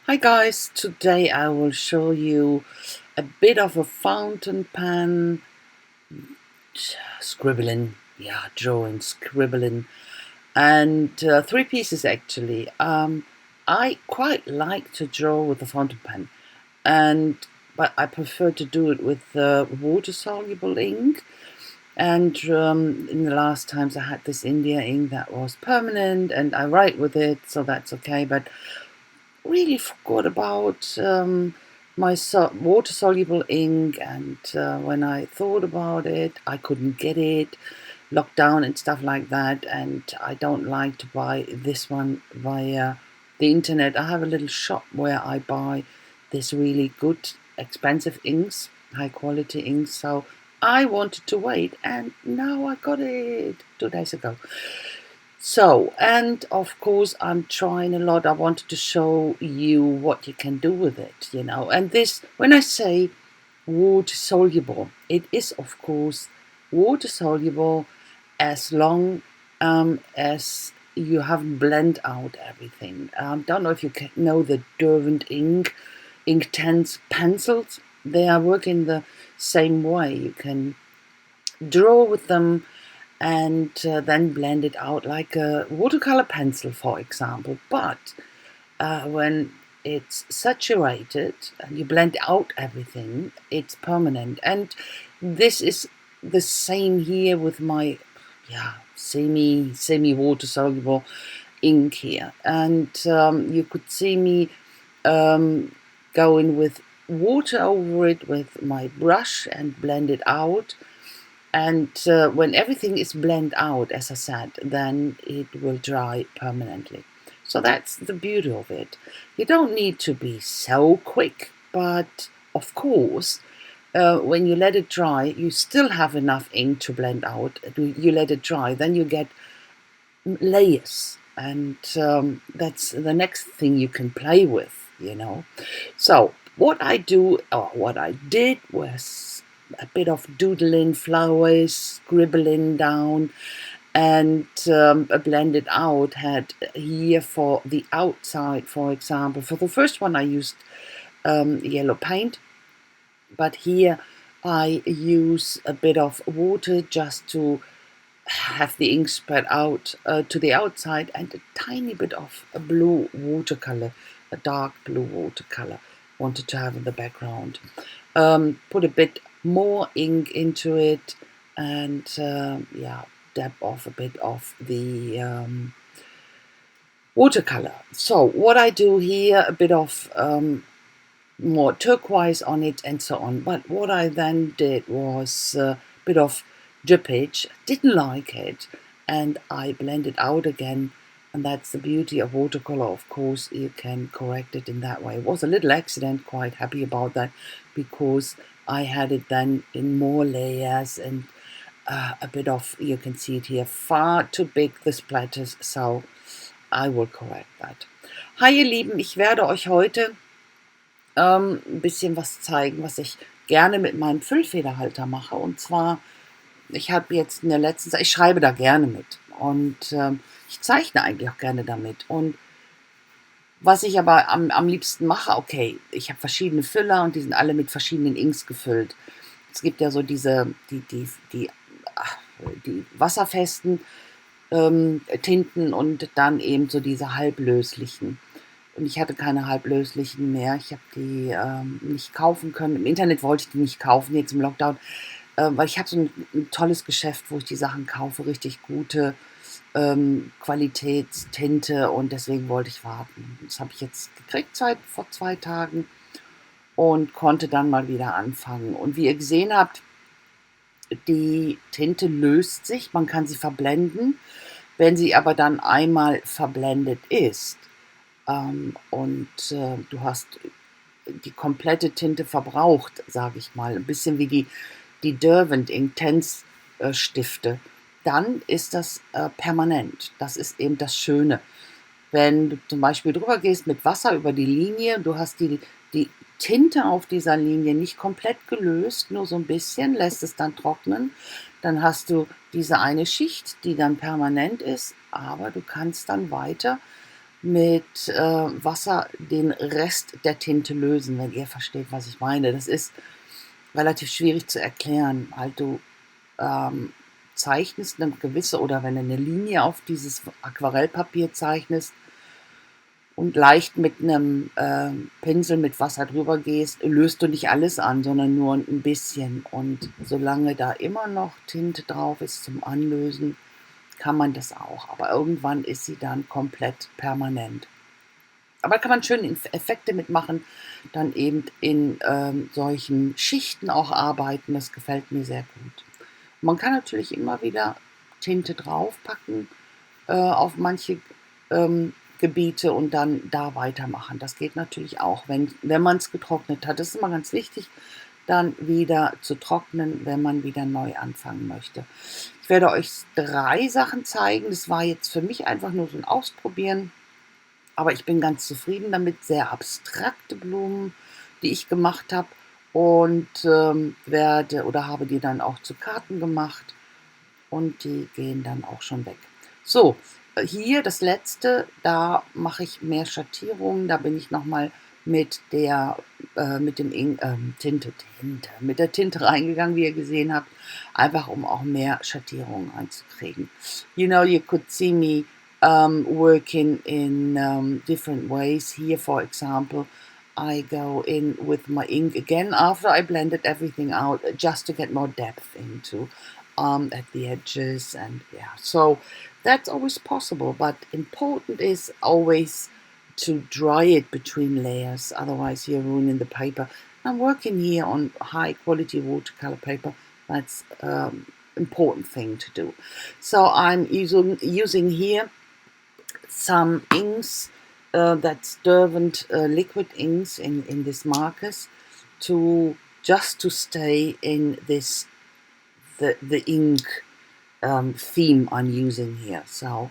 Hi guys, today I will show you a bit of a fountain pen scribbling, drawing, scribbling, and three pieces actually. I quite like to draw with a fountain pen, and but I prefer to do it with water-soluble ink. And in the last times I had this India ink that was permanent, and I write with it, so that's okay. But really forgot about my water-soluble ink, and when I thought about it, I couldn't get it, lockdown and stuff like that, and I don't like to buy this one via the internet. I have a little shop where I buy this really good, expensive inks, high-quality inks, so I wanted to wait, and now I got it 2 days ago. So, and of course, I'm trying a lot. I wanted to show you what you can do with it. And this, when I say water soluble, it is, of course, water soluble as long as you haven't blend out everything. Don't know if you know the Derwent ink, Inktense pencils. They are working the same way. You can draw with them and then blend it out like a watercolor pencil, for example. But when it's saturated and you blend out everything, it's permanent. And this is the same here with my semi water soluble ink here. And you could see me going with water over it with my brush and blend it out. And when everything is blended out, as I said, then it will dry permanently. So that's the beauty of it. You don't need to be so quick, but of course, when you let it dry, you still have enough ink to blend out. You let it dry, then you get layers, and that's the next thing you can play with. So what I do, or what I did, was a bit of doodling, flowers, scribbling down, and blend it out. Had here for the outside, for example. For the first one, I used yellow paint, but here I use a bit of water just to have the ink spread out to the outside, and a tiny bit of a blue watercolor, a dark blue watercolor, wanted to have in the background. Put a bit more ink into it, and dab off a bit of the watercolor. So what I do here, a bit of more turquoise on it and so on. But what I then did was a bit of drippage. Didn't like it, and I blended out again. And that's the beauty of watercolor. Of course, you can correct it in that way. It was a little accident, quite happy about that, because I had it then in more layers, and a bit of, you can see it here, far too big, the splatters, so I will correct that. Hi ihr Lieben, ich werde euch heute ein bisschen was zeigen, was ich gerne mit meinem Füllfederhalter mache. Und zwar, ich habe jetzt in der letzten Zeit, ich schreibe da gerne mit, und ich zeichne eigentlich auch gerne damit. Und was ich aber am liebsten mache, okay, ich habe verschiedene Füller und die sind alle mit verschiedenen Inks gefüllt. Es gibt ja so die wasserfesten Tinten und dann eben so diese halblöslichen. Und ich hatte keine halblöslichen mehr. Ich habe die nicht kaufen können. Im Internet wollte ich die nicht kaufen, jetzt im Lockdown, weil ich habe so ein tolles Geschäft, wo ich die Sachen kaufe, richtig gute Qualitätstinte, und deswegen wollte ich warten. Das habe ich jetzt gekriegt vor 2 Tagen und konnte dann mal wieder anfangen. Und wie ihr gesehen habt, die Tinte löst sich, man kann sie verblenden. Wenn sie aber dann einmal verblendet ist, und du hast die komplette Tinte verbraucht, sage ich mal, ein bisschen wie die Derwent Inktense Stifte, dann ist das permanent. Das ist eben das Schöne. Wenn du zum Beispiel drüber gehst mit Wasser über die Linie, du hast die Tinte auf dieser Linie nicht komplett gelöst, nur so ein bisschen, lässt es dann trocknen, dann hast du diese eine Schicht, die dann permanent ist, aber du kannst dann weiter mit Wasser den Rest der Tinte lösen, wenn ihr versteht, was ich meine. Das ist relativ schwierig zu erklären. Halt, du ähm, zeichnest eine gewisse, oder wenn du eine Linie auf dieses Aquarellpapier zeichnest und leicht mit einem Pinsel mit Wasser drüber gehst, löst du nicht alles an, sondern nur ein bisschen. Und solange da immer noch Tinte drauf ist zum Anlösen, kann man das auch. Aber irgendwann ist sie dann komplett permanent. Aber da kann man schöne Effekte mitmachen, dann eben in solchen Schichten auch arbeiten. Das gefällt mir sehr gut. Man kann natürlich immer wieder Tinte draufpacken auf manche Gebiete und dann da weitermachen. Das geht natürlich auch, wenn man es getrocknet hat. Das ist immer ganz wichtig, dann wieder zu trocknen, wenn man wieder neu anfangen möchte. Ich werde euch 3 Sachen zeigen. Das war jetzt für mich einfach nur so ein Ausprobieren. Aber ich bin ganz zufrieden damit. Sehr abstrakte Blumen, die ich gemacht habe. Und habe die dann auch zu Karten gemacht. Und die gehen dann auch schon weg. So, hier das letzte, da mache ich mehr Schattierungen. Da bin ich nochmal mit der mit der Tinte reingegangen, wie ihr gesehen habt, einfach um auch mehr Schattierungen einzukriegen. You know, you could see me working in different ways. Here, for example, I go in with my ink again after I blended everything out, just to get more depth into at the edges, and yeah, so that's always possible, but important is always to dry it between layers, otherwise you're ruining the paper. I'm working here on high quality watercolor paper. That's important thing to do. So I'm using here some inks, that's Derwent liquid inks in this markers, to just to stay in this the ink theme I'm using here. So,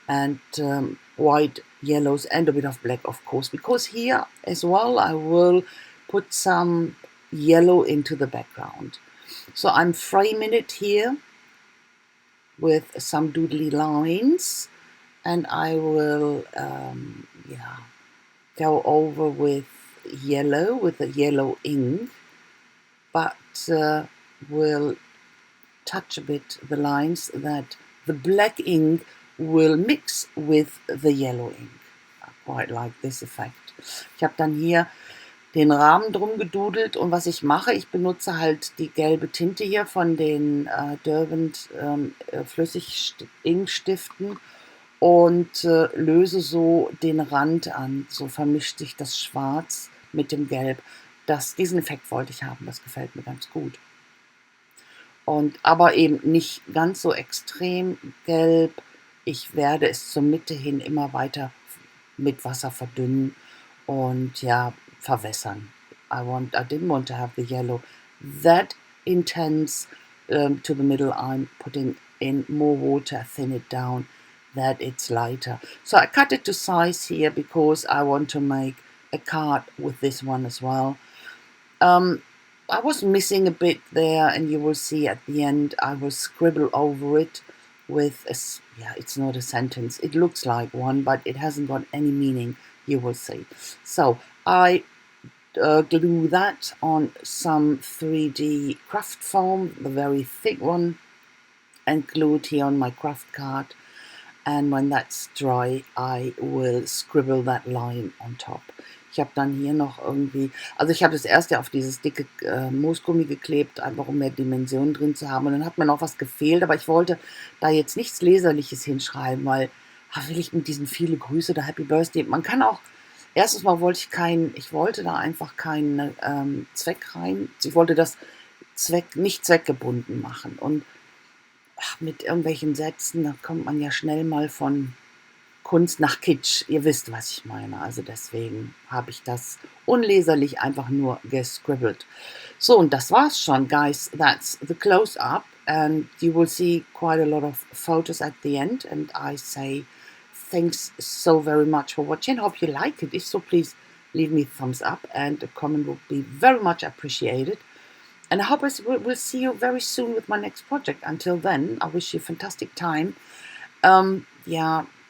and white, yellows, and a bit of black, of course, because here as well I will put some yellow into the background. So I'm framing it here with some doodly lines, and I will go over with yellow, with a yellow ink, but will touch a bit the lines that the black ink will mix with the yellow ink. I quite like this effect. Ich habe dann hier den Rahmen drum gedudelt, und was ich mache, ich benutze halt die gelbe Tinte hier von den Derwent Flüssig-Inkstiften und löse so den Rand an. So vermischt sich das Schwarz mit dem Gelb. Diesen Effekt wollte ich haben, das gefällt mir ganz gut. Aber eben nicht ganz so extrem gelb. Ich werde es zur Mitte hin immer weiter mit Wasser verdünnen und ja, verwässern. I didn't want to have the yellow that intense to the middle. I'm putting in more water, thin it down, that it's lighter. So I cut it to size here because I want to make a card with this one as well. I was missing a bit there, and you will see at the end I will scribble over it with it's not a sentence. It looks like one, but it hasn't got any meaning, you will see. So I glue that on some 3D craft foam, the very thick one, and glue it here on my craft card. And when that's dry, I will scribble that line on top. Ich habe dann hier noch irgendwie, also ich habe das erste auf dieses dicke Moosgummi geklebt, einfach um mehr Dimensionen drin zu haben. Und dann hat mir noch was gefehlt, aber ich wollte da jetzt nichts Leserliches hinschreiben, weil will ich mit diesen viele Grüße oder Happy Birthday. Man kann auch, erstens mal ich wollte da einfach keinen Zweck rein. Ich wollte das nicht zweckgebunden machen. Und mit irgendwelchen Sätzen, da kommt man ja schnell mal von Kunst nach Kitsch. Ihr wisst, was ich meine. Also deswegen habe ich das unleserlich einfach nur gescribbelt. So, und das war's schon, guys. That's the close-up. And you will see quite a lot of photos at the end. And I say thanks so very much for watching. Hope you like it. If so, please leave me a thumbs up. And a comment would be very much appreciated. And I hope we'll see you very soon with my next project. Until then, I wish you a fantastic time.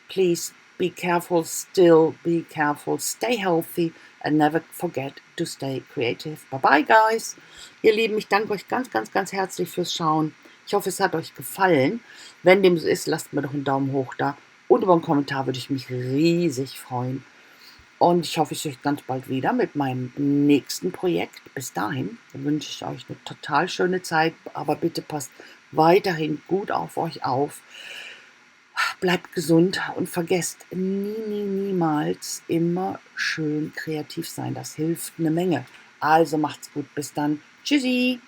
Please be careful, still be careful, stay healthy and never forget to stay creative. Bye bye, guys. Ihr Lieben, ich danke euch ganz, ganz, ganz herzlich fürs Schauen. Ich hoffe, es hat euch gefallen. Wenn dem so ist, lasst mir doch einen Daumen hoch da. Und über einen Kommentar würde ich mich riesig freuen. Und ich hoffe, ich sehe euch ganz bald wieder mit meinem nächsten Projekt. Bis dahin wünsche ich euch eine total schöne Zeit. Aber bitte passt weiterhin gut auf euch auf. Bleibt gesund und vergesst niemals immer schön kreativ sein. Das hilft eine Menge. Also macht's gut. Bis dann. Tschüssi.